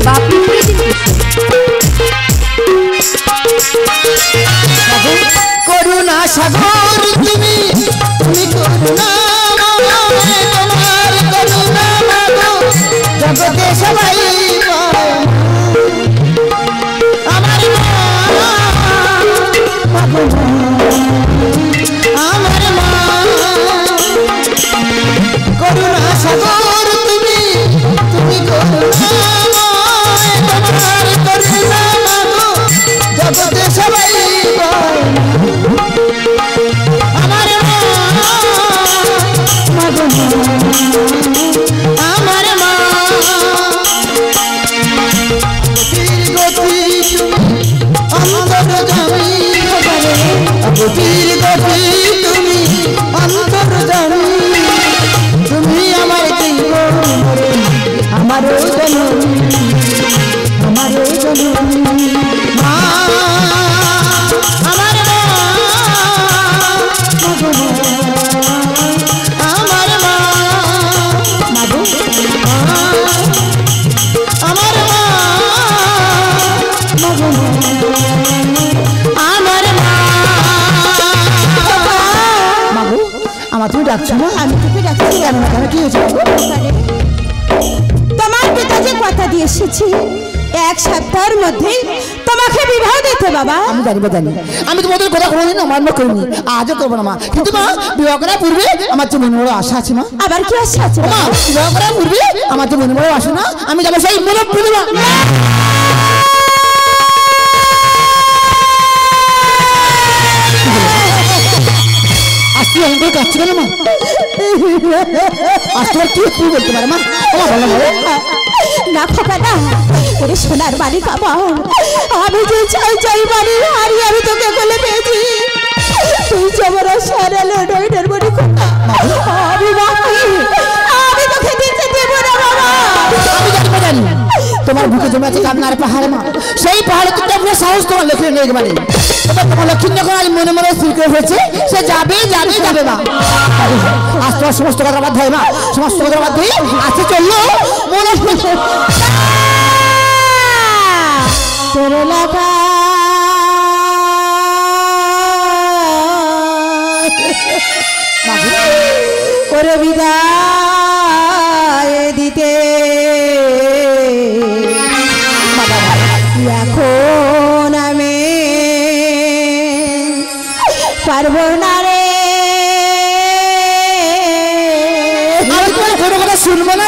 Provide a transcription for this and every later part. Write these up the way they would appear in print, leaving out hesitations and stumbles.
বাপি করুণা সাগর তুমি তুমি করুণা তোমার করুণা জগতে সবাই আমার আমার মা করুণা সাগর তুমি তুমি করুণা তোমার করুণা জগতে সবাই আমার মা আমার মা গতির গতি তুমি অন্তর জানি তুমি আমার জীবন আমার জননী আমার জননী মা আমার মা আমার মা মাগো আমার মা আমার মা মাগো আমার তুমি ডাকছো না আমি তোকে ডাকছি কেন না কেন কি হয়েছে তোমার পিতা যে কথা দিয়ে এসেছি এক সপ্তাহের মধ্যে তোমাকে বিবাহ দিতে বাবা আমি জানি আমি তোমাদের কথা কোনোদিন অমান্য করিনি আজও করবো না মা কিন্তু মা বিবাহ করার পূর্বে আমার যে মনে বড় আশা আছে মা আবার কি আশা আছে মা বিবাহ করার পূর্বে আমার যে মনে বড় আশা না আমি যাবো সেই মনে পূর্ণিমা অঙ্ক কাটছে কেন মা আজ তোমার কি তুই বলতে পারে মা বলো না খোকা না ওরে সোনার বাড়ি বাবা আমি যে চাই বাড়ি হারিয়ে আমি তোকে বলে পেয়েছি তুই জবর সারালো নইটার বাড়ি খোকা আমি বাকি আমি তোকে দিতে দেব না বাবা আমি জানি তোমার বুকে জমে আছে কান্নার পাহাড় মা সেই পাহাড়ে তো পুরো সাহস তোমার লক্ষ্মী নেই মানে তোমার লক্ষ্মী যখন আজ মনে মনে স্থির করে হয়েছে সে যাবে মা আজ তোমার সমস্ত কথা বাদ হয় মা সমস্ত কথা বাদ দিয়ে আজকে চললো মনে তোর লাগা ওরে বিদায় দিতে এখন আমি পারবো না রে কোনো কথা শুনবো না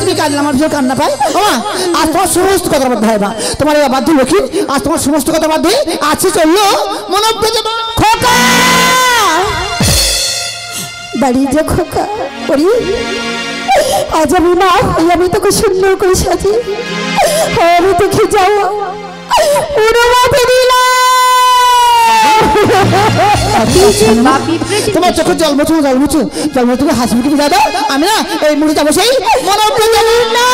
তুমি কাঁদলে আমার ভীষণ কান্না পাই আজ তোমার সমস্ত কথা বাদ হয় না তোমার বাধ্য লক্ষ্মী আজ তোমার সমস্ত কথা বাদ দিয়ে আছে চললো মনে খোকা বাড়ি যে খোকা আজ আমি মা আমি তোকে সুন্দর করে সাজি আমি তোকে যাও উড়ো মাথে দিলাম তোমার চোখে জল মুছো তুমি হাসি মুখে বিদায় দাও। আমি না এই মুড়ি যাবো সেই না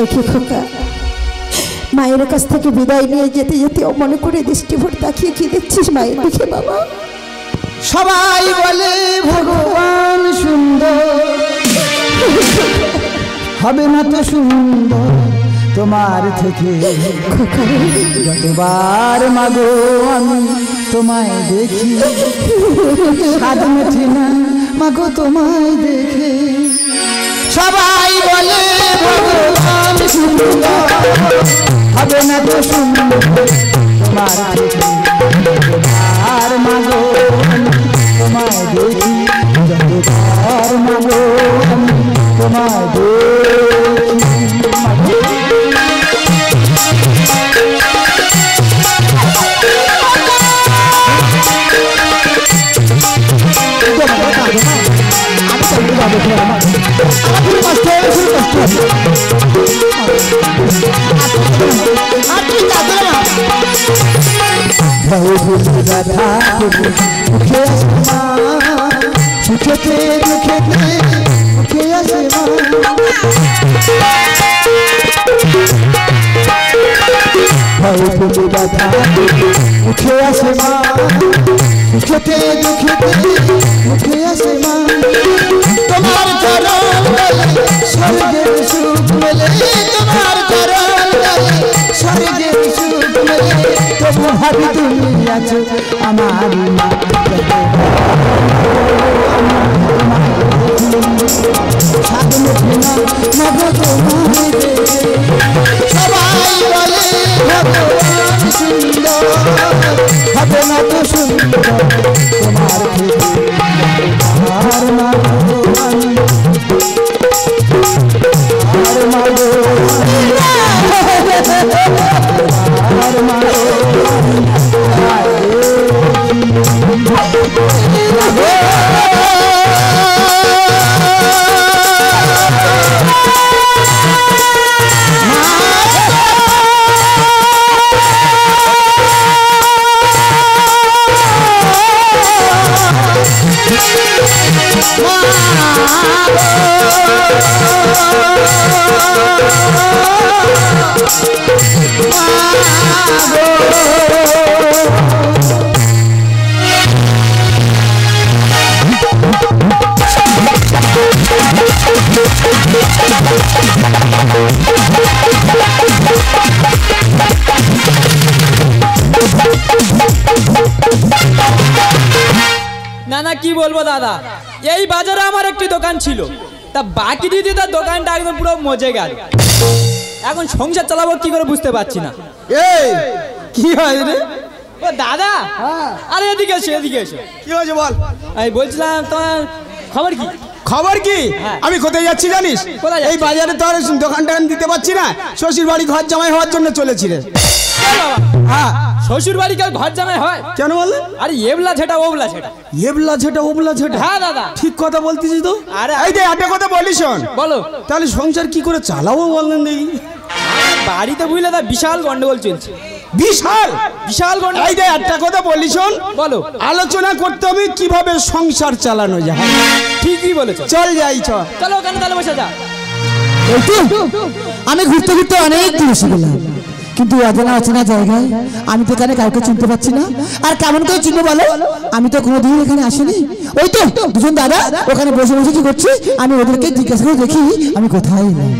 একে খোকা মায়ের কাছ থেকে বিদায় নিয়ে যেতে যেতে মনে করে দৃষ্টি ভরে তাকিয়ে কি দেখছিস মায়ের দিকে বাবা? সবাই বলে ভগবান সুন্দর, হবে না তো সুন্দর তোমার থেকে। যতবার মাগো আমি তোমায় দেখি, স্বাদ মেঠে না মাগো তোমায় দেখে। সবাই বলে ভগবান সুন্দর, হবে না তো সুন্দর তোমার থেকে। যতবার মাগো তোমায় দেখি, যতবার মাগো আমি তোমায় সুখেতে দুঃখেতে মুখে আসে ব্যথা মুখে আসে মা, সুখেতে দুঃখেতে মুখে আসে মা। তোমার চরণ স্বর্গের সুখ মেলে, তোমার চরণ স্বর্গের সুখ মেলে। তবু ভাবি তুমি আছো আমার মা। সবাই বলে ভগবান সুন্দর, হবে না তো সুন্দর তোমার থেকে। আর মাগো আমি, আর মাগো আর মাগো না না কি বলবো দাদা, এই বাজারে আমার একটি দোকান ছিল, তা বাকি দিদি তার দোকানটা একদম পুরো মজে গেল। এখন সংসার চালাবো কি করে বুঝতে পারছি না। এই কি হয় রে? ও দাদা, আরে এদিকে এসো এদিকে এসো। কি হয়েছে বল? আমি বলছিলাম তোমার খবর কি? খবর কি? হ্যাঁ। আমি কোথায় যাচ্ছি জানিস? কোথায় যাচ্ছিস? এই বাজারে তো আর দোকান দিতে পারছি না, শ্বশুর বাড়ি ঘর জামাই হওয়ার জন্য চলেছি রে। হ্যাঁ। শ্বশুর বাড়ি কেউ ঘর জামাই হয়? কেন বললে? আরে এবলা ছেটা ওবলা ছেটা। এবলা ছেটা ওবলা ছেটা? হ্যাঁ দাদা ঠিক কথা বলতেছিস তো। আরে এই যে একটা কথা বলিস শোন। বলো। তাহলে সংসার কি করে চালাবো বললেন দেখি? বাড়িতে বুঝলে তা বিশাল গন্ডগোল চলছে। বিশাল বিশাল গন্ডগোল। এই যে একটা কথা বলিস শোন। বলো। আলোচনা করতে হবে কিভাবে সংসার চালানো যায়। ঠিকই বলেছো, চল যাই চল। চলো ওখানে তাহলে বসে যা। আমি ঘুরতে ঘুরতে অনেক দূর এসে গেলাম, কিন্তু অজানা অচেনা জায়গায় আমি তো এখানে কাউকে চিনতে পারছি না। আর কেমন করে চিনবো বলো? আমি তো কোনোদিন এখানে আসিনি। ওই তো দুজন দাদা ওখানে বসে বসে কি করছে, আমি ওদেরকে জিজ্ঞাসা করে দেখি আমি কোথায় এলাম।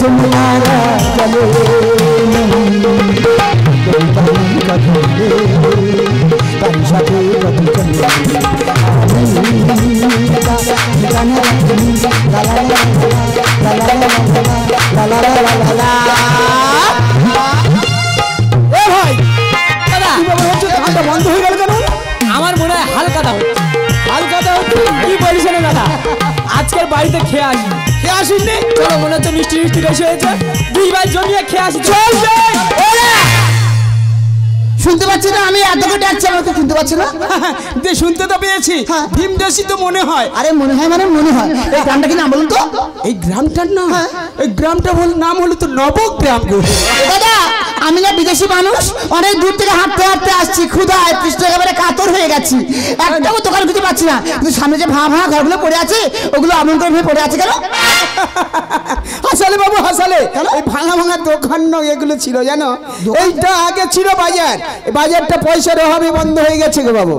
যমুনারা চলে তার সাথে কত চলে বন্ধ হয়ে গেল কেন? আমার মনে হয় হালকা দাও কি বলিস না দাদা, আজকের বাড়িতে খেয়ে আসি। খেয়ে আসিনি? চলো, মনে হচ্ছে মিষ্টি মিষ্টি বেশি হয়েছে, দুই ভাই জমিয়ে খেয়ে আসি। শুনতে পাচ্ছি না? আমি এত করে ডাকছি, আমাকে শুনতে পাচ্ছি না? শুনতে তো পেয়েছি। ভীমদেশি তো মনে হয়। আরে মনে হয় মানে মনে হয়। এই গ্রামটা কি নাম বলুন তো? এই গ্রামটার নাম, এই গ্রামটার নাম হলো তো নবগ্রাম। দাদা, আমি না বিদেশি মানুষ, অনেক দূর থেকে হাঁটতে হাঁটতে আসছি, ক্ষুধায় পৃষ্ঠ একেবারে কাতর হয়ে গেছি, একটাও দোকান খুঁজে পাচ্ছি না। কিন্তু সামনে যে ভাঙা ভাঙা ঘরগুলো পড়ে আছে, ওগুলো আমন করে পড়ে আছে কেন? হাসালে বাবু হাসালে, এই ভাঙা ভাঙা দোকান নয়, এগুলো ছিল জানো, এইটা আগে ছিল বাজার। বাজারটা পয়সার অভাবে বন্ধ হয়ে গেছে গো বাবু।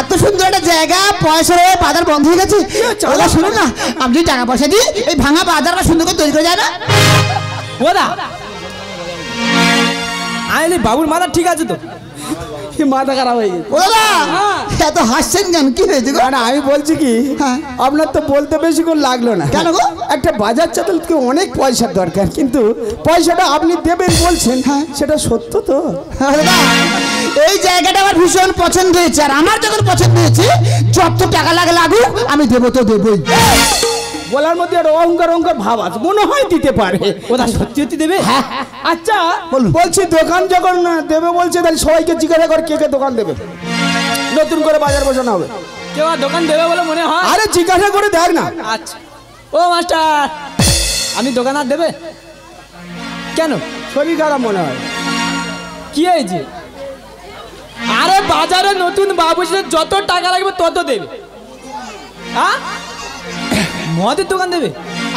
এত সুন্দর একটা জায়গা, পয়সার অভাবে বাজার বন্ধ হয়ে গেছে। ওরা শুনুন না, আপনি টাকা পয়সা দিয়ে এই ভাঙা বাজার সুন্দর করে তৈরি করে যায় না? ওদা আইলে বাবুর মাথা ঠিক আছে তো? মাথা খারাপ হয়ে গেছে। ওরা এত হাসছেন কেন? কি হয়েছে গো? না আমি বলছি কি, আপনার তো বলতে বেশিক্ষণ লাগলো না। কেন গো? একটা বাজার চালাতে অনেক পয়সার দরকার, কিন্তু পয়সাটা আপনি দেবেন বলছেন, সেটা সত্য তো? দাদা, এই জায়গাটা আমার ভীষণ পছন্দ হয়েছে, আর আমার যখন পছন্দ হয়েছে, যত টাকা লাগে লাগুক আমি দেবো তো দেবই। বলার মধ্যে একটা অহংকার অহংকার ভাব আছে, মনে হয় দিতে পারে। ওদা সত্যি সত্যি দেবে? আচ্ছা বলছি, দোকান যখন দেবে বলছে, তাহলে সবাইকে জিজ্ঞাসা করে কে কে দোকান দেবে, নতুন করে বাজার বসানো হবে। কেউ আর দোকান দেবে বলে মনে হয়? আরে জিজ্ঞাসা করে দেখ না। আচ্ছা, ও মাস্টার, আমি দোকান আর দেবে কেন? শরীর খারাপ মনে হয়। কি হয়েছে? আরে বাজারে নতুন বাবু, যত টাকা লাগবে তত দেবে। হ্যাঁ, মদের দোকান দেবে?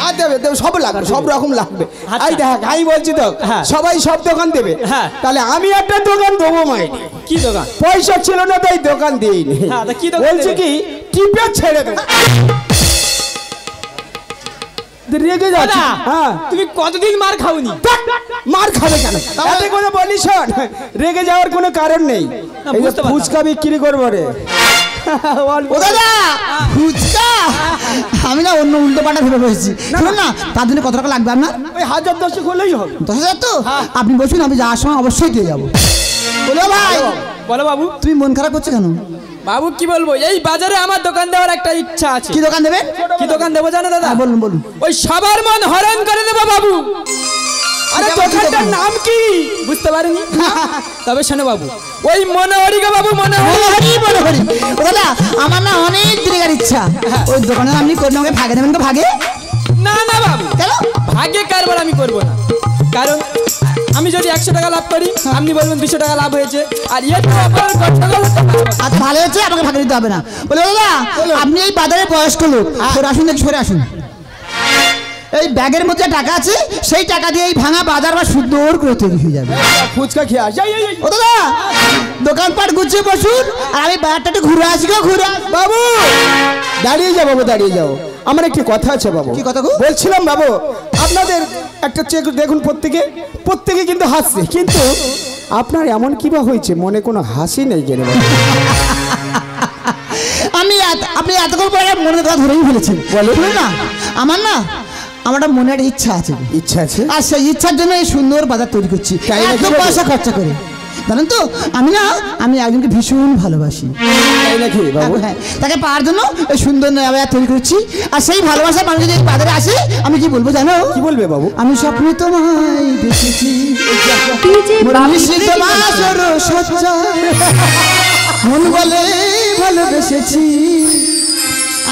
আর দেবে দেবে, সব লাগবে, সব রকম লাগবে। আচ্ছা। এই দেখ, আমি বলছি তো, সবাই সব দোকান দেবে। তাহলে আমি একটা দোকান দেবো মাইনে। কি দোকান? পয়সা ছিল না তাই দোকান দিইনি। কি দোকান? বলছি কি, টিপে ছেড়ে দেবে। রেগে যাচ্ছি। তুমি কতদিন মার খাওনি? মার খাবে কেন? তাতে কোনো বলিস, রেগে যাওয়ার কোনো কারণ নেই। ফুচকা বিক্রি করবো রে। ও দাদা, ফুচকা? আমি না অন্য উল্টো পাল্টা ভেবে বসেছি। শুনুন না, তার জন্য কত টাকা লাগবে আপনার? ওই 1000-10 হলেই হবে। 10,000 তো? আপনি বসুন, আমি যাওয়ার সময় অবশ্যই দিয়ে যাবো। বলো ভাই। বলো বাবু। তুমি মন খারাপ করছো কেন? বাবু কি বলবো, এই বাজারে আমার দোকান দেওয়ার একটা ইচ্ছা আছে। কি দোকান দেবেন? কি দোকান দেবো জানো দাদা? বলুন বলুন। ওই সবার মন হরণ করে দেবো বাবু। আরে দোকানটার নাম কি বুঝতে পারিনি? তবে শোনো বাবু, ওই মনোহরি গো বাবু, মনোহরি। ও দাদা, আমার না অনেক দিনের ইচ্ছা, ওই দোকানে আপনি করে আমাকে ভাগে দেবেন তো? ভাগে? না না বাবু, কেন? ভাগে কারবার আমি করবো না, কারণ আমি যদি 100 টাকা লাভ করি, আপনি বলবেন 200 টাকা লাভ হয়েছে, আর আচ্ছা ভালো হয়েছে, আমাকে ভাগে দিতে হবে না। বলে দাদা, আপনি এই বাজারে বয়স্ক লোক, সরে আসুন, দেখি সরে আসুন। এই ব্যাগের মধ্যে টাকা আছে, সেই টাকা দিয়ে এই ভাঙা বাজার বা সুন্দর করে তৈরি হয়ে যাবে। ফুচকা খেয়ে আসি। ও দাদা, দোকানপাট গুছিয়ে বসুন, আর আমি বাজারটা একটু ঘুরে আসি গো। ঘুরে বাবু, দাঁড়িয়ে যাও বাবু, দাঁড়িয়ে যাও। আমার একটি কথা আছে বাবু। কি কথা গো? বলছিলাম বাবু, আপনাদের একটা চেক দেখুন, প্রত্যেকে কিন্তু হাসছে, কিন্তু আপনার এমন কিবা হয়েছে, মনে কোনো হাসি নেই কেন? আপনি এতক্ষণ পরে মনের কথা ধরেই ফেলেছেন। বলে না, আমার না আমার একটা মনে একটা ইচ্ছা আছে। ইচ্ছা আছে? আর সেই ইচ্ছার জন্য এই সুন্দর বাজার তৈরি করছি, এত পয়সা খরচা করে। জানেন তো, আমি একজনকে ভীষণ ভালোবাসি। হ্যাঁ, তাকে পাওয়ার জন্য এই সুন্দর বাজার তৈরি করছি। আর সেই ভালোবাসার মানুষ যদি বাজারে আসে, আমি কি বলবো জানো? কি বলবে বাবু? আমি স্বপ্নে তোমায় দেখেছি, মন বলে ভালোবেসেছি,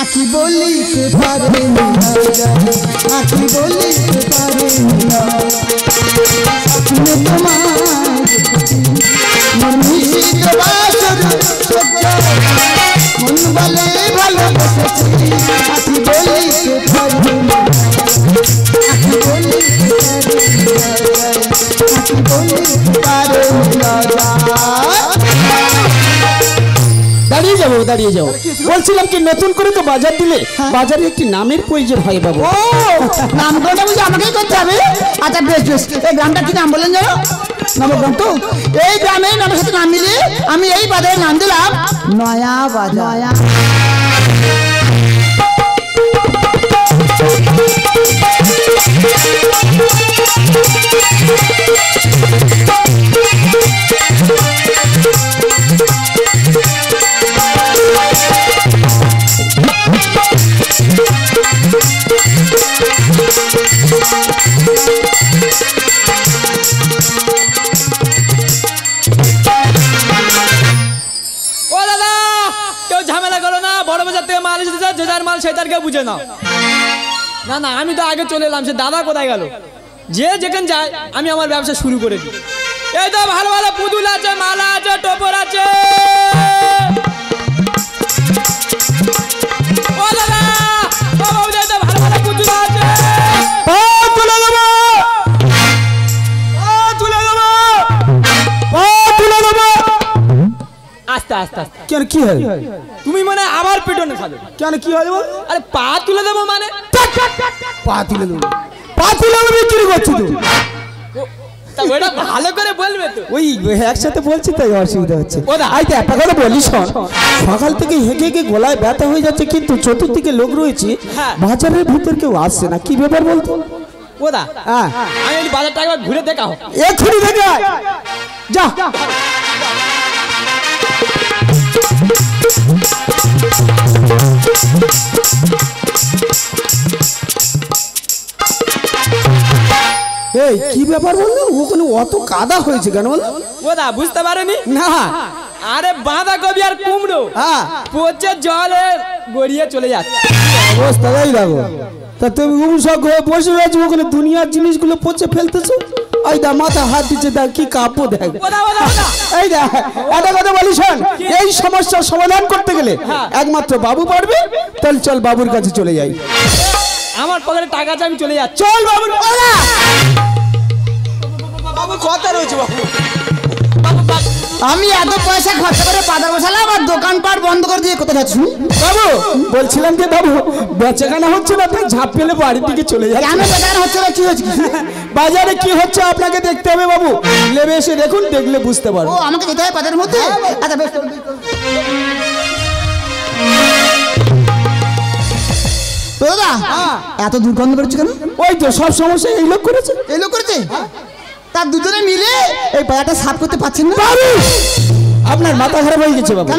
আঁকি বলিতে পারে না, আঁকি বলিতে পারে না, স্বপ্নে তোমায় দেখেছি, মন বলে ভালোবেসেছি, আঁকি বলিতে পারে না, আঁকি বলিতে পারে না। দাঁড়িয়ে যাও বাবু, দাঁড়িয়ে যাও। বলছিলাম কি নতুন করে তো বাজার দিলে, বাজারে একটি নামের প্রয়োজন হয় বাবু। ও নামকরণটা বুঝি আমাকেই করতে হবে? আচ্ছা বেশ বেশ, এই গ্রামটা কি নাম বললেন জানো? নবগ্রাম তো? এই গ্রামে নামের সাথে নাম মিলিয়ে আমি এই বাজারের নাম দিলাম নয়া বাজার। ও দাদা, কেউ ঝামেলা করো না, বড় বাজার থেকে মাল এসেছে, যে যার মাল সে তার কেউ বুঝে নাও। না না, আমি তো আগে চলে এলাম, সে দাদা কোথায় গেল? যে যেখানে যায় আমি আমার ব্যবসা শুরু করে দিই। এই তো ভালো ভালো পুতুল আছে, মালা আছে, টোপর আছে। ও দাদা, ও বাবু, এই তো ভালো ভালো পুতুল আছে। তুলে দেবো, তুলে দেবো, তুলে দেবো। আস্তে আস্তে আস্তে। কেন কি হয়? তুমি মানে আবার পেটনে খাবে? কেন কি হয় বল? আরে পা তুলে দেবো মানে? পা তুলে দেবো, পা তুলে দেবো, বিক্রি করছি তো। তা ওটা ভালো করে বলবে তো। ওই একসাথে বলছি তাই অসুবিধা হচ্ছে। ওদা। আইতে একটা কথা বলি শোন, সকাল থেকে হেঁকে হেঁকে গলায় ব্যথা হয়ে যাচ্ছে, কিন্তু চতুর্দিকে লোক রয়েছে, হ্যাঁ। বাজারের ভিতর কেউ আসছে না, কি ব্যাপার বলতো? ওদা, হ্যাঁ, আমি এই বাজারটা একবার ঘুরে দেখা হোক। এক্ষুনি থেকে আয়। যা। এই কি ব্যাপার বললো? ওখানে অত কাদা হয়েছে কেন বললো? ওদা বুঝতে পারেনি? না। আরে বাঁধাকপি আর কুমড়ো হ্যাঁ, পচে জলে গড়িয়ে চলে যাচ্ছে। অবস্থা তাই দেখো। তা তুমি উমসক হয়ে বসে রয়েছো, ওখানে দুনিয়ার জিনিসগুলো পচে ফেলতেছো। এই দা মাথা হাত দিচ্ছে, দেখ কি কাপড় দেখ। ওদা ওদা ওদা, এই দেখ, একটা কথা বলি শোন, এই সমস্যার সমাধান করতে গেলে একমাত্র বাবু পারবে। তাহলে চল বাবুর কাছে চলে যাই। আমার পকেটে টাকা আছে, আমি চলে যাচ্ছি। চল বাবুর। বাবু কথা রয়েছে বাবু। আমি এত পয়সা খরচা করে বাজার বসালাম আর দোকানপাট বন্ধ করে দিয়ে কোথায় যাচ্ছি? বাবু বলছিলাম যে বাবু বেচাকেনা হচ্ছে না, তাই ঝাঁপ ফেলে বাড়ির দিকে চলে যাচ্ছে। কেন বেকার হচ্ছে না? কি হচ্ছে? বাজারে কি হচ্ছে আপনাকে দেখতে হবে বাবু, লেবে এসে দেখুন, দেখলে বুঝতে ও পারবো। আমাকে যেতে হবে বাজারের মধ্যে? আচ্ছা বেশ। দাদা এত দুর্গন্ধ বেরোচ্ছে কেন? ওই তো সব সমস্যা এই লোক করেছে। এই লোক করেছে? তার দুজনে মিলে এই বাজারটা সাফ করতে পারছেন না? বাবু আপনার মাথা খারাপ হয়ে গেছে বাবু।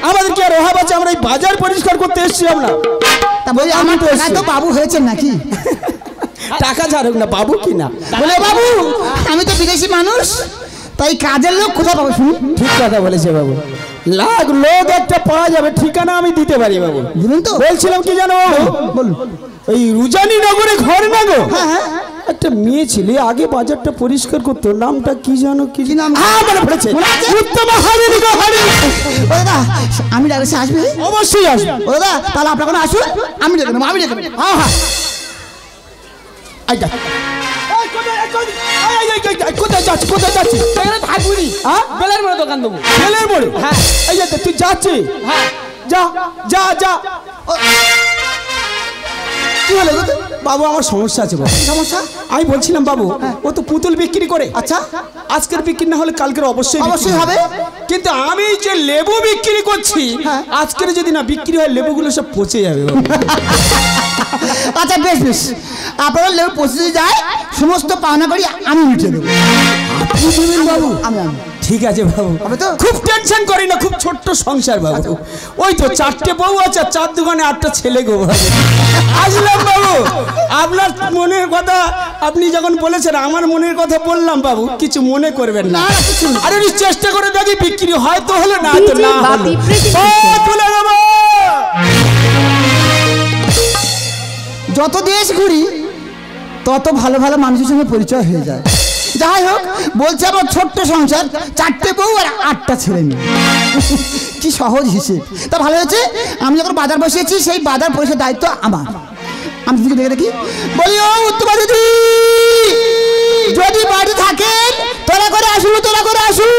আমাদের কি আর অভাব আছে? আমরা এই বাজার পরিষ্কার করতে এসেছি আমরা। তা বলি আমি আমার তো তো এসছি। বাবু হয়েছেন নাকি? টাকা ছাড়ুক না, বাবু কি না? বলে বাবু আমি তো বিদেশি মানুষ, তাই কাজের লোক কোথায় পাবো শুনি? ঠিক কথা বলেছে বাবু, লাখ লোক একটা পাওয়া যাবে, ঠিকানা আমি দিতে পারি বাবু। দিবেন তো? বলছিলাম কি জানো বাবু, বলুন। ওই রুজানি নগরে ঘর না গো, হ্যাঁ হ্যাঁ। একটা মেয়ে ছিল আগে বাজারটা পরিষ্কার করতো, নামটা কি জানো? কি কি নাম? হ্যাঁ মনে পড়েছে, মনে আছে? উত্তমা হারিনি গো হারি। ও দাদা আমি ডাকলে সে আসবে? অবশ্যই আসবে। ও দাদা তাহলে আপনার কোনো আসুন, আমি ডেকে নেবো, আমি ডেকে নেবো। হ্যাঁ হ্যাঁ, আইটা। কোথায় যাচ্ছি, কোথায় যাচ্ছি? এখানে থাকবি? হ্যাঁ? বেলের মতো দোকান দেবো। ছেলের বড়। হ্যাঁ। এই যে তুই যাচ্ছি, হ্যাঁ, যা যা যা। কি হলো দাদা? বাবু আমার সমস্যা আছে বাবু। সমস্যা? আমি বলছিলাম বাবু, ও তো পুতুল বিক্রি করে। আচ্ছা আজকের বিক্রি না হলে কালকের অবশ্যই বিক্রি অবশ্যই হবে। কিন্তু আমি যে লেবু বিক্রি করছি, হ্যাঁ। আজকের যদি না বিক্রি হয় লেবুগুলো সব পচে যাবে বাবু। আচ্ছা বেশ বেশ, আপনারা লেবু পৌঁছে যায় সমস্ত পাওনা করি আমি মিটিয়ে দেবো। আপনি দেবেন বাবু? আমি আমি ঠিক আছে বাবু, হবে তো? খুব টেনশন করি না, খুব ছোট্ট সংসার বাবু। ওই তো 4টে বউ আছে, 4 দোকানে 8টা ছেলে গো বাবু। আসলাম বাবু, আপনার মনের কথা আপনি যখন বলেছেন আমার মনের কথা বললাম বাবু, কিছু মনে করবেন না। না, কিছু না। আরে আমি চেষ্টা করে দেখি বিক্রি হয় তো হলো, না তো না হলো। বাপি প্রেজেন্টেশন। ও, তুলে দেবো। যত দেশ ঘুরি তত ভালো ভালো মানুষের সঙ্গে পরিচয় হয়ে যায়। যাই হোক বলছে আমার ছোট্ট সংসার, 4টে বউ আর 8টা ছেলে মেয়ে। কি সহজ হিসেব। তা ভালো হয়েছে আমি যখন বাজার বসিয়েছি সেই বাজার পরিষেবার দায়িত্ব আমার। আমি দিদিকে দেখে দেখি, বলি ও উত্তমা দিদি, যদি বাড়ি থাকেন তোরা করে আসুন, তোরা করে আসুন।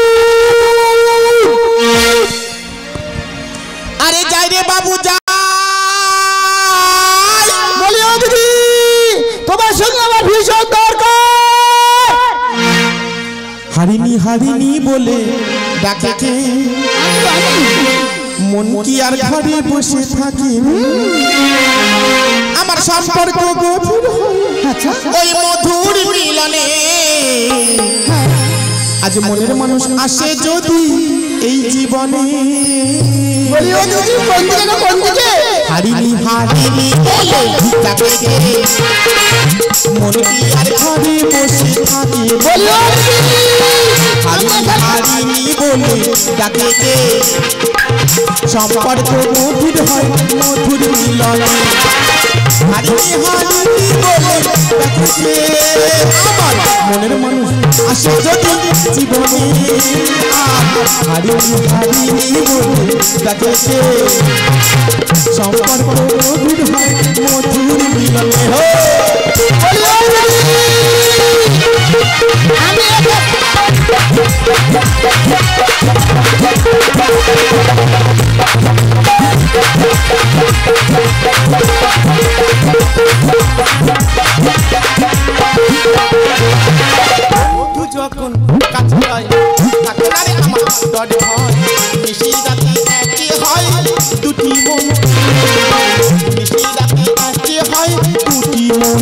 হারিনি হারিনি বলে ডাকে কে মন কি আর ঘরে বসে থাকে আমার সম্পর্ক ওই মধুর মিলনে আজ মনের মানুষ আসে যদি এই জীবনে হারিনি হারিনি বলে ডাকে কে মন কি আর ঘরে বসে থাকে হারিনি হারিনি বলে ডাকে কে সম্পর্ক মধুর হয় মধুর মিলনে হারিনি হারিনি বলে ডাকে কে আমার মনের মানুষ আসে যদি জীবনে হারিনি হারিনি বলে ডাকে কে সম্পর্ক মধুর হয় মধুর মিলনে যখন কাছে যায় থাকে না রে আমার ডরে ভয় মিশি রাতে একই হয় দুটি মন মিশি রাতে একই হয় দুটি মন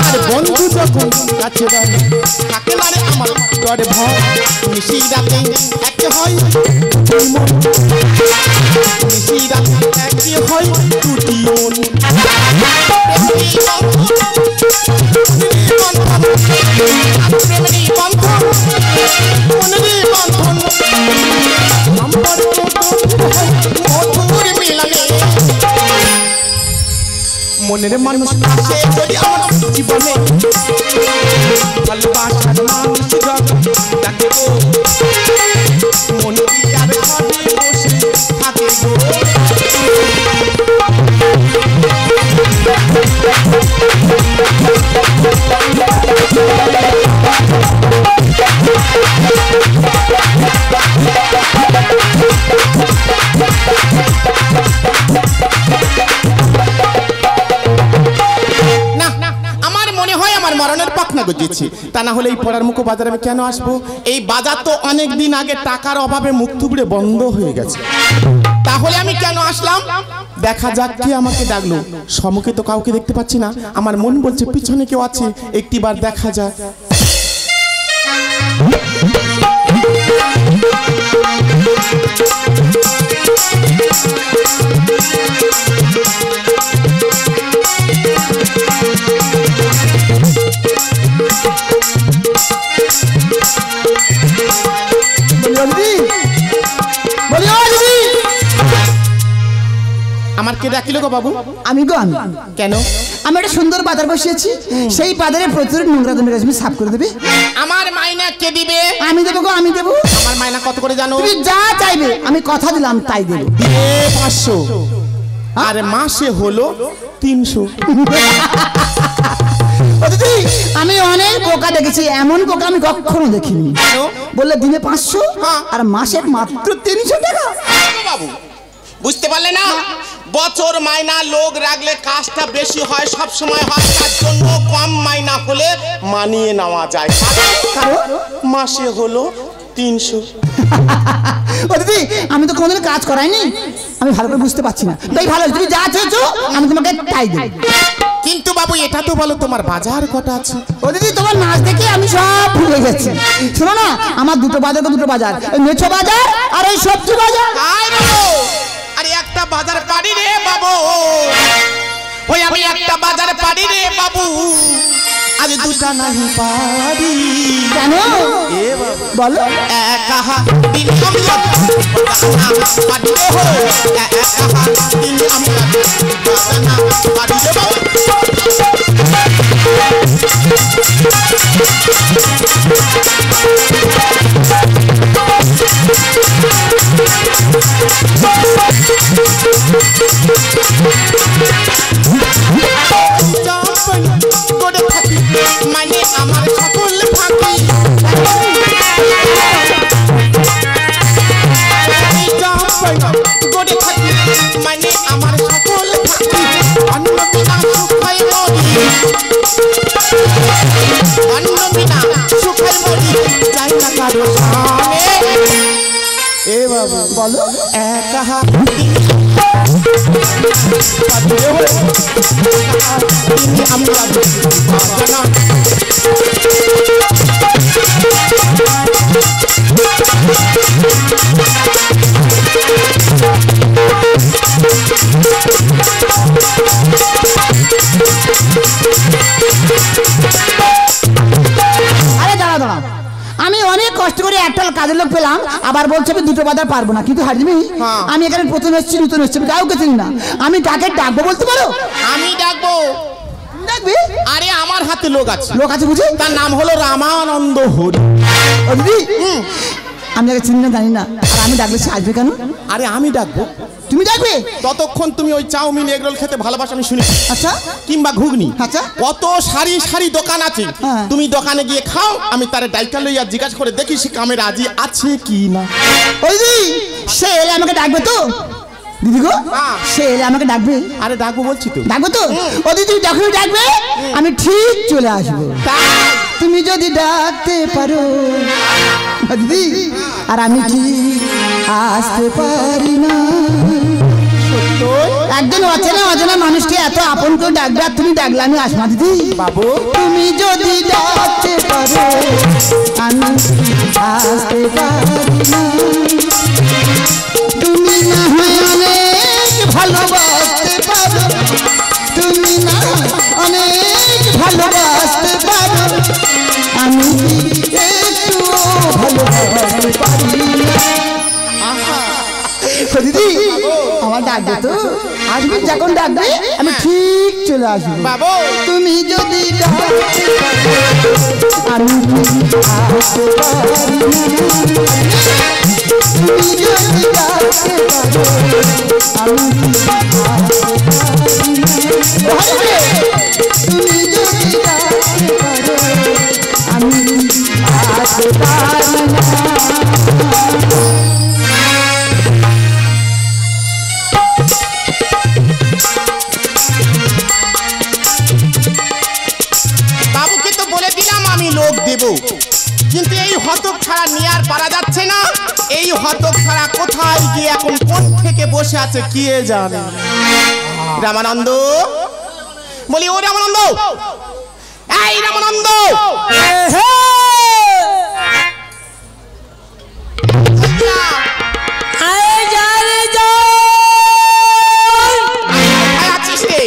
আর বন্ধু যখন কাছে যায় থাকে না রে আমার ডরে ভয় মিশি রাতে এক হয় মিশি রাতে একই হয় দুটি মন মনের মানুষ আসে যদি আমার জীবনে ভালোবাসার মানুষ ডাকে গো মন কি আর ঘরে বসে থাকে গো মরণের পাখনা গজিয়েছি তা না হলে এই পড়ার মুখো বাজারে আমি কেন আসবো এই বাজার তো অনেক দিন আগে টাকার অভাবে মুখ থুবড়ে বন্ধ হয়ে গেছে তাহলে আমি কেন আসলাম দেখা যাক কে আমাকে ডাকলো সম্মুখে তো কাউকে দেখতে পাচ্ছি না আমার মন বলছে পিছনে কেউ আছে একটিবার দেখা যাক আমার কে ডাকিল গো বাবু আমি গো আমি কেন আমি একটা সুন্দর বাজার বসিয়েছি সেই বাজারে প্রচুর নোংরা তুমি সাফ করে দেবে আমার মাইনা কে দিবে আমি দেবো গো আমি দেবো আমার মাইনা কত করে জানো তুমি যা চাইবে আমি কথা দিলাম তাই দেবো 500 আর মাসে হলো 300 আমি অনেক বোকা দেখেছি এমন বোকা আমি কখনো দেখিনি বললে দিনে 500 আর মাসে মাত্র 300 টাকা বাবু বুঝতে পারলে না বছর মাইনা লোক রাখলে কাজটা বেশি হয় সব সময় হয় তার জন্য কম মাইনা হলে মানিয়ে নেওয়া যায় মাসে হলো 300 ও দিদি আমি তো কোনোদিন কাজ করাইনি আমি ভালো করে বুঝতে পারছি না তাই ভালো তুমি যা চেয়েছো আমি তোমাকে তাই দেব কিন্তু বাবু এটা তো বলো তোমার বাজার কটা আছে ও দিদি তোমার নাচ দেখে আমি সব ভুলে গেছি শোনো না আমার দুটো বাজার ওই মেছো বাজার আর ওই সবজি বাজার আরে একটা বাজার পারি রে বাবু ওই আমি একটা বাজার পারি রে বাবু আজ দুটা নাহি পারি কেন বলো একা দিন আমি পারি রে হো একা দিন আমি পারি রে বাবু মানে আমার সকল ফাঁকি বলো একা হাত আমরা জানা আরে দাঁড়া দাঁড়া আমি অনেক কষ্ট করে একটা কাজের লোক পেলাম আবার বলছে আমি দুটো বাজার পারবো না কিন্তু হারিমি আমি এখানে প্রথম এসেছি নতুন এসেছি কাউকে চিনি না আমি কাকে ডাকবো বলতে পারো আমি ডাকবো ডাকবি আরে আমার হাতে লোক আছে বুঝি তার নাম হলো রামানন্দ হরি ও দিদি আমি আগে চিনি না জানি না আর আমি ডাকলে সে আসবে কেন আরে আমি ডাকবো তুমি ডাকবে ততক্ষণ তুমি ওই চাউমিন এগরোল খেতে ভালোবাসো আমি শুনি আচ্ছা কিংবা ঘুগনি আচ্ছা কত সারি সারি দোকান আছে হ্যাঁ। তুমি দোকানে গিয়ে খাও আমি তার ডাইকা লইয়া জিজ্ঞাসা করে দেখি সে কামে রাজি আছে কি না ওই দিদি সে এলে আমাকে ডাকবে তো দিদি গো সে এলে আমাকে ডাকবে আরে ডাকবো বলছি তো ডাকবো তো ও দিদি যখনই ডাকবে আমি ঠিক চলে আসবো তুমি যদি ডাকতে পারো দিদি আর আমি ঠিক আসতে পারি না একজন অচেনা অজানা মানুষকে এত আপন করে ডাকবে আর তুমি ডাকলে আমি আসবো না দিদি বাবু তুমি যদি ডাকতে পারো আমি আসতে পারি না তুমি না হয় অনেক ভালোবাসতে পারো তুমি না অনেক ভালোবাসতে পারো আমি একটু ভালোবাসতে পারি না দিদি আমার ডাকবে তো আসবে যখন ডাকবে আমি ঠিক চলে আসবো বাবু তুমি যদি ডাকতে পারো আমি আসতে পারি না তুমি যদি ডাকতে পারো আমি তুমি যদি ডাকতে পারো আমি আসতে পারি না বাবুকে তো বলে দিলাম আমি লোক দেব কিন্তু এই হতক ছাড়া নিয়ে আর পারা যাচ্ছে না এই হতক ছাড়া কোথায় গিয়ে এখন কোন থেকে বসে আছে কে জানে রামানন্দ বলি ও রামানন্দ এই রামানন্দ আছিস রে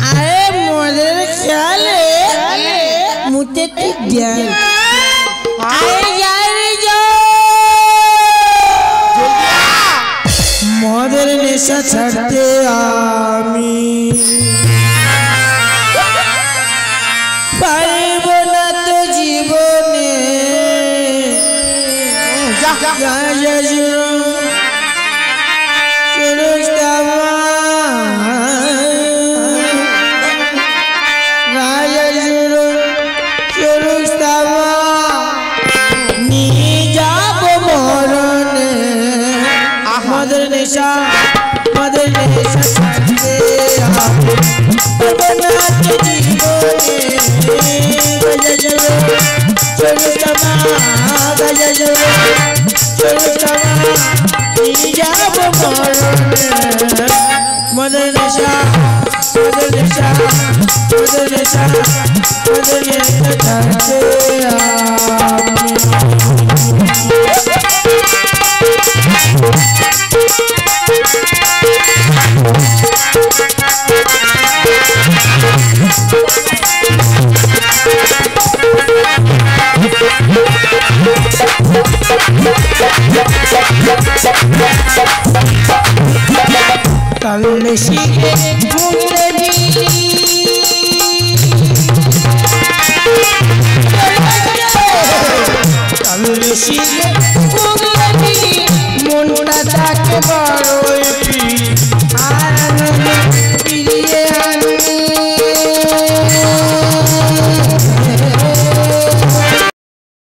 আরে মদের খেয়ালে মুতে ঠিক দেয় আরে যাই রে মদের নেশা ছাড়তে আমি পারব না তো জীবনে যা যা গাঁজা মদের নেশা ছাড়তে মদের নেশা কালে শিখে ঘুরে কালে শিখে